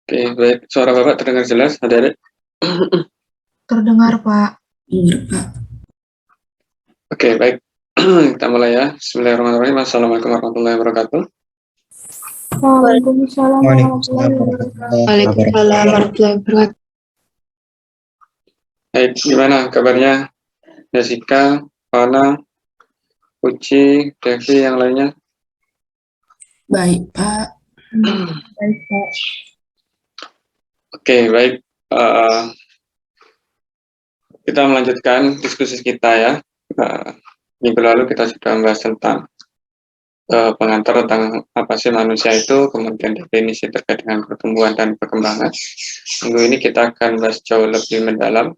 Oke, baik. Suara Bapak terdengar jelas, adik-adik? Terdengar, Pak. Dengar, Pak. Oke, baik. Kita mulai ya. Bismillahirrahmanirrahim. Assalamualaikum warahmatullahi wabarakatuh. Waalaikumsalam warahmatullahi wabarakatuh. Waalaikumsalam warahmatullahi wabarakatuh. Baik, gimana kabarnya? Jessica, Fana, Uci, Devi, yang lainnya? Baik, Pak. Baik, Pak. Oke, baik. Kita melanjutkan diskusi kita ya. Minggu lalu kita sudah membahas tentang pengantar tentang apa sih manusia itu, kemudian definisi terkait dengan pertumbuhan dan perkembangan. Minggu ini kita akan bahas jauh lebih mendalam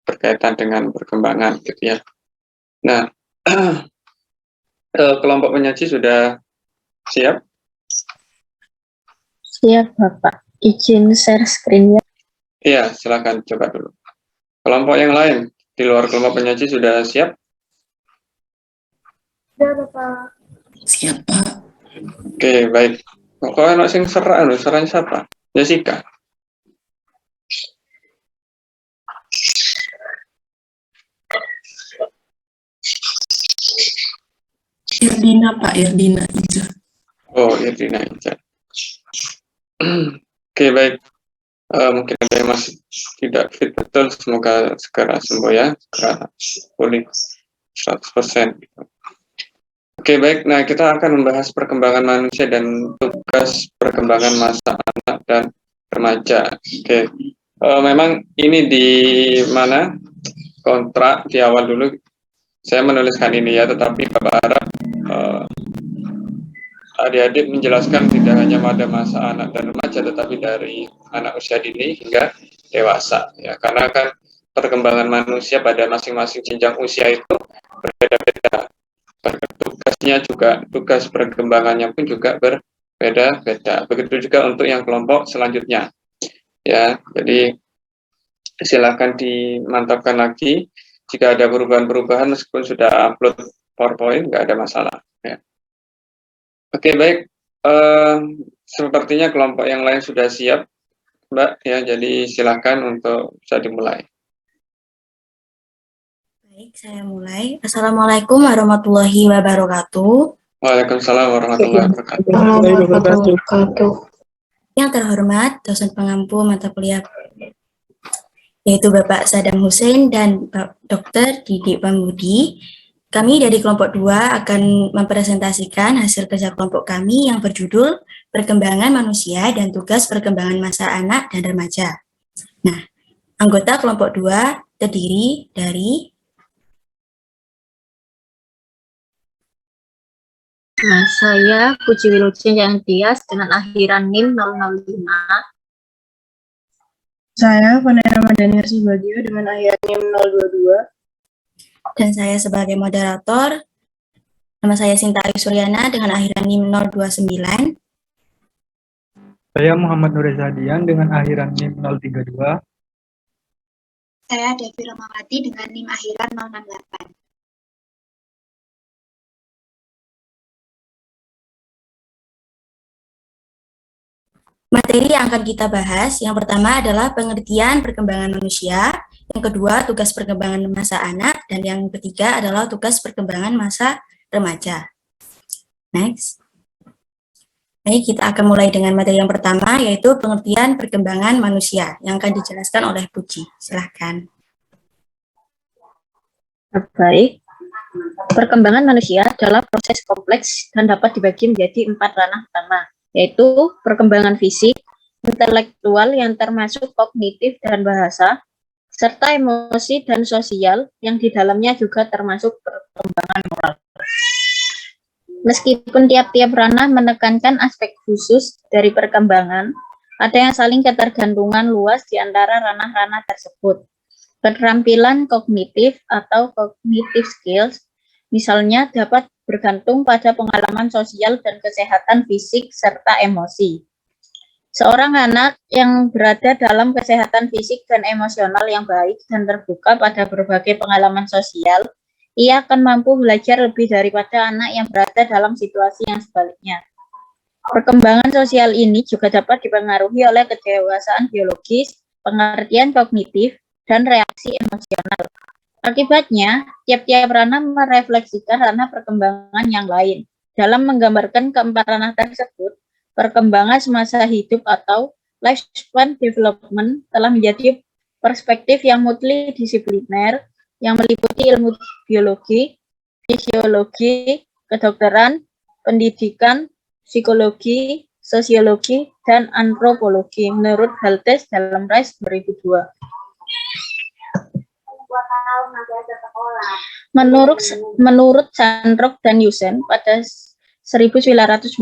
berkaitan dengan perkembangan gitu ya. Nah, kelompok penyaji sudah siap? Siap, Bapak. Izin share screen-nya. Iya, silakan coba dulu. Kelompok yang lain di luar kelompok penyaji sudah siap? Sudah, Bapak. Siap, Pak. Oke, baik. Pokoknya anak sing serang siapa? Jessica. Irdina, Pak. Irdina aja. Oh, Irdina Inca. Oke, baik. Mungkin ada yang masih tidak fit betul, semoga segera sembuh ya, segera pulih 100%. Oke, baik. Nah, kita akan membahas perkembangan manusia dan tugas perkembangan masa anak dan remaja. Oke, memang ini di mana kontrak di awal dulu saya menuliskan ini ya, tetapi Bapak harap adik-adik menjelaskan tidak hanya pada masa anak dan remaja, tetapi dari anak usia dini hingga dewasa ya, karena kan perkembangan manusia pada masing-masing jenjang usia itu berbeda-beda. Tugasnya juga, tugas perkembangannya pun juga berbeda-beda. Begitu juga untuk yang kelompok selanjutnya ya. Jadi silakan dimantapkan lagi jika ada perubahan-perubahan, meskipun sudah upload PowerPoint nggak ada masalah ya. Oke, baik. Sepertinya kelompok yang lain sudah siap, Mbak ya. Jadi silakan untuk bisa dimulai. Baik, saya mulai. Assalamualaikum warahmatullahi wabarakatuh. Waalaikumsalam warahmatullahi wabarakatuh. Warahmatullahi wabarakatuh. Yang terhormat dosen pengampu mata kuliah yaitu Bapak Sadam Hussein dan Pak Dr. Didik Pambudi. Kami dari kelompok 2 akan mempresentasikan hasil kerja kelompok kami yang berjudul Perkembangan Manusia dan Tugas Perkembangan Masa Anak dan Remaja. Nah, anggota kelompok 2 terdiri dari Saya Puji Wilujeng yang Tias dengan akhiran NIM 005. Saya Vanessa Madani Subagio dengan akhiran NIM 022. dan saya sebagai moderator, nama saya Sinta Ayu Suryana dengan akhiran NIM 029. Saya Muhammad Nureza Dian dengan akhiran NIM 032. Saya Devi Romawati dengan NIM akhiran 068. Materi yang akan kita bahas, yang pertama adalah pengertian perkembangan manusia, yang kedua tugas perkembangan masa anak, dan yang ketiga adalah tugas perkembangan masa remaja. Next. Baik, kita akan mulai dengan materi yang pertama, yaitu pengertian perkembangan manusia, yang akan dijelaskan oleh Puji. Silahkan. Baik. Perkembangan manusia adalah proses kompleks dan dapat dibagi menjadi 4 ranah utama, yaitu perkembangan fisik, intelektual yang termasuk kognitif dan bahasa, serta emosi dan sosial yang di dalamnya juga termasuk perkembangan moral. Meskipun tiap-tiap ranah menekankan aspek khusus dari perkembangan, ada yang saling ketergantungan luas di antara ranah-ranah tersebut. Keterampilan kognitif atau cognitive skills, misalnya, dapat bergantung pada pengalaman sosial dan kesehatan fisik serta emosi. Seorang anak yang berada dalam kesehatan fisik dan emosional yang baik dan terbuka pada berbagai pengalaman sosial, ia akan mampu belajar lebih daripada anak yang berada dalam situasi yang sebaliknya. Perkembangan sosial ini juga dapat dipengaruhi oleh kedewasaan biologis, pengertian kognitif, dan reaksi emosional. Akibatnya, tiap-tiap ranah merefleksikan ranah perkembangan yang lain. Dalam menggambarkan keempat ranah tersebut, perkembangan semasa hidup atau lifespan development telah menjadi perspektif yang multidisipliner yang meliputi ilmu biologi, fisiologi, kedokteran, pendidikan, psikologi, sosiologi, dan antropologi menurut Haltes dalam RISE 2002. Menurut Sandrock dan Yusen pada 1992,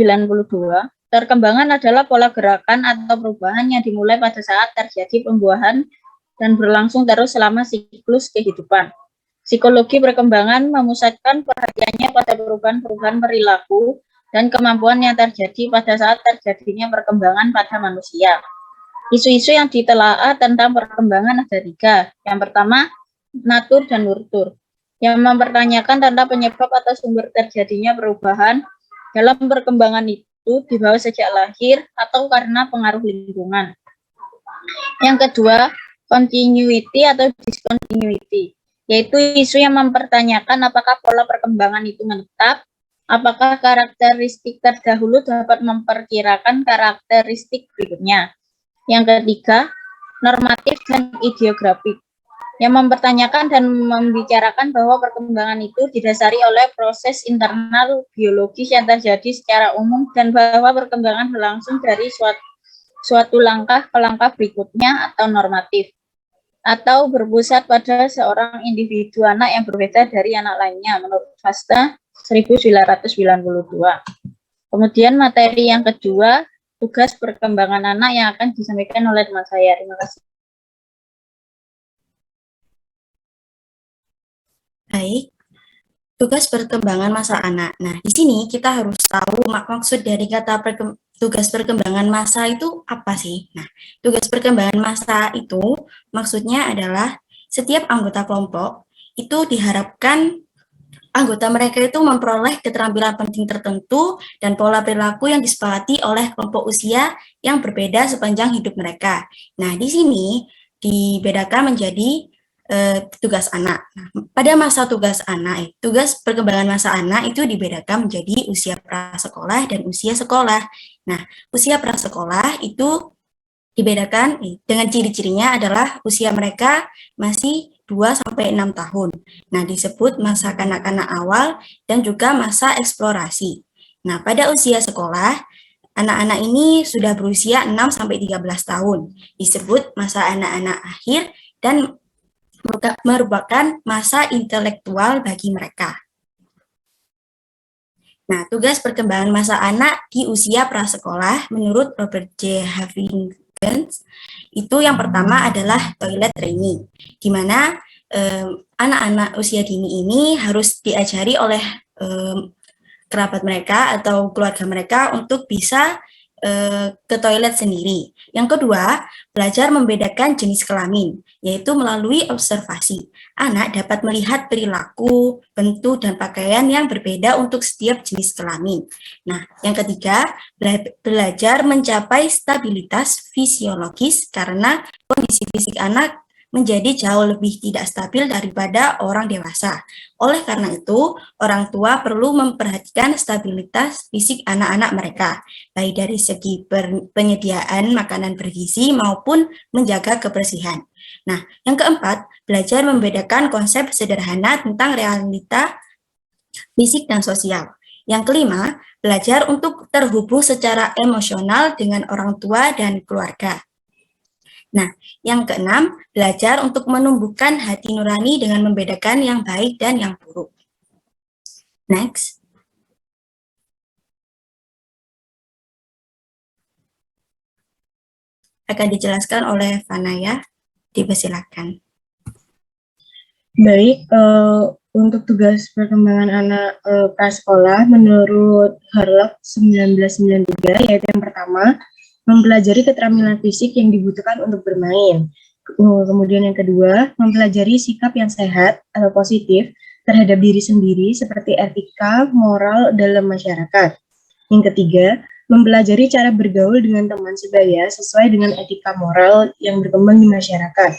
perkembangan adalah pola gerakan atau perubahan yang dimulai pada saat terjadi pembuahan dan berlangsung terus selama siklus kehidupan. Psikologi perkembangan memusatkan perhatiannya pada perubahan-perubahan perilaku dan kemampuan yang terjadi pada saat terjadinya perkembangan pada manusia. Isu-isu yang ditelaah tentang perkembangan ada 3. Yang pertama, natur dan nurtur, yang mempertanyakan tentang penyebab atau sumber terjadinya perubahan dalam perkembangan itu dibawa sejak lahir atau karena pengaruh lingkungan. Yang kedua, continuity atau discontinuity, yaitu isu yang mempertanyakan apakah pola perkembangan itu menetap, apakah karakteristik terdahulu dapat memperkirakan karakteristik berikutnya. Yang ketiga, normatif dan ideografik, yang mempertanyakan dan membicarakan bahwa perkembangan itu didasari oleh proses internal biologis yang terjadi secara umum dan bahwa perkembangan berlangsung dari suatu langkah ke langkah berikutnya atau normatif, atau berpusat pada seorang individu anak yang berbeda dari anak lainnya menurut Fasta 1992. Kemudian materi yang kedua, tugas perkembangan anak yang akan disampaikan oleh teman saya. Terima kasih. Baik, tugas perkembangan masa anak. Nah, di sini kita harus tahu maksud dari kata tugas perkembangan masa itu apa sih? Nah, tugas perkembangan masa itu maksudnya adalah setiap anggota kelompok itu diharapkan anggota mereka itu memperoleh keterampilan penting tertentu dan pola perilaku yang disepakati oleh kelompok usia yang berbeda sepanjang hidup mereka. Nah, di sini dibedakan menjadi tugas anak. Nah, pada masa tugas anak, tugas perkembangan masa anak itu dibedakan menjadi usia prasekolah dan usia sekolah. Nah, usia prasekolah itu dibedakan dengan ciri-cirinya adalah usia mereka masih 2-6 tahun. Nah, disebut masa kanak-kanak awal dan juga masa eksplorasi. Nah, pada usia sekolah, anak-anak ini sudah berusia 6-13 tahun. Disebut masa anak-anak akhir dan merupakan masa intelektual bagi mereka. Nah, tugas perkembangan masa anak di usia prasekolah menurut Robert J. Huggins itu yang pertama adalah toilet training, di mana anak-anak usia dini ini harus diajari oleh kerabat mereka atau keluarga mereka untuk bisa ke toilet sendiri. Yang kedua, belajar membedakan jenis kelamin, yaitu melalui observasi. Anak dapat melihat perilaku, bentuk, dan pakaian yang berbeda untuk setiap jenis kelamin. Nah, yang ketiga, belajar mencapai stabilitas fisiologis karena kondisi fisik anak menjadi jauh lebih tidak stabil daripada orang dewasa. Oleh karena itu, orang tua perlu memperhatikan stabilitas fisik anak-anak mereka, baik dari segi penyediaan makanan bergizi maupun menjaga kebersihan. Nah, yang keempat, belajar membedakan konsep sederhana tentang realita fisik dan sosial. Yang kelima, belajar untuk terhubung secara emosional dengan orang tua dan keluarga. Nah, yang keenam, belajar untuk menumbuhkan hati nurani dengan membedakan yang baik dan yang buruk. Next. Akan dijelaskan oleh Vanaya. Dipersilakan. Baik, untuk tugas perkembangan anak prasekolah menurut Harlock 1993, yaitu yang pertama, mempelajari keterampilan fisik yang dibutuhkan untuk bermain. Kemudian yang kedua, mempelajari sikap yang sehat atau positif terhadap diri sendiri seperti etika, moral dalam masyarakat. Yang ketiga, mempelajari cara bergaul dengan teman sebaya sesuai dengan etika moral yang berkembang di masyarakat.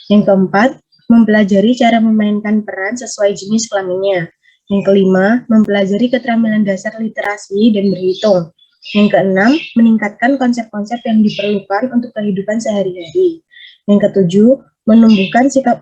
Yang keempat, mempelajari cara memainkan peran sesuai jenis kelaminnya. Yang kelima, mempelajari keterampilan dasar literasi dan berhitung. Yang keenam, meningkatkan konsep-konsep yang diperlukan untuk kehidupan sehari-hari. Yang ketujuh, menumbuhkan sikap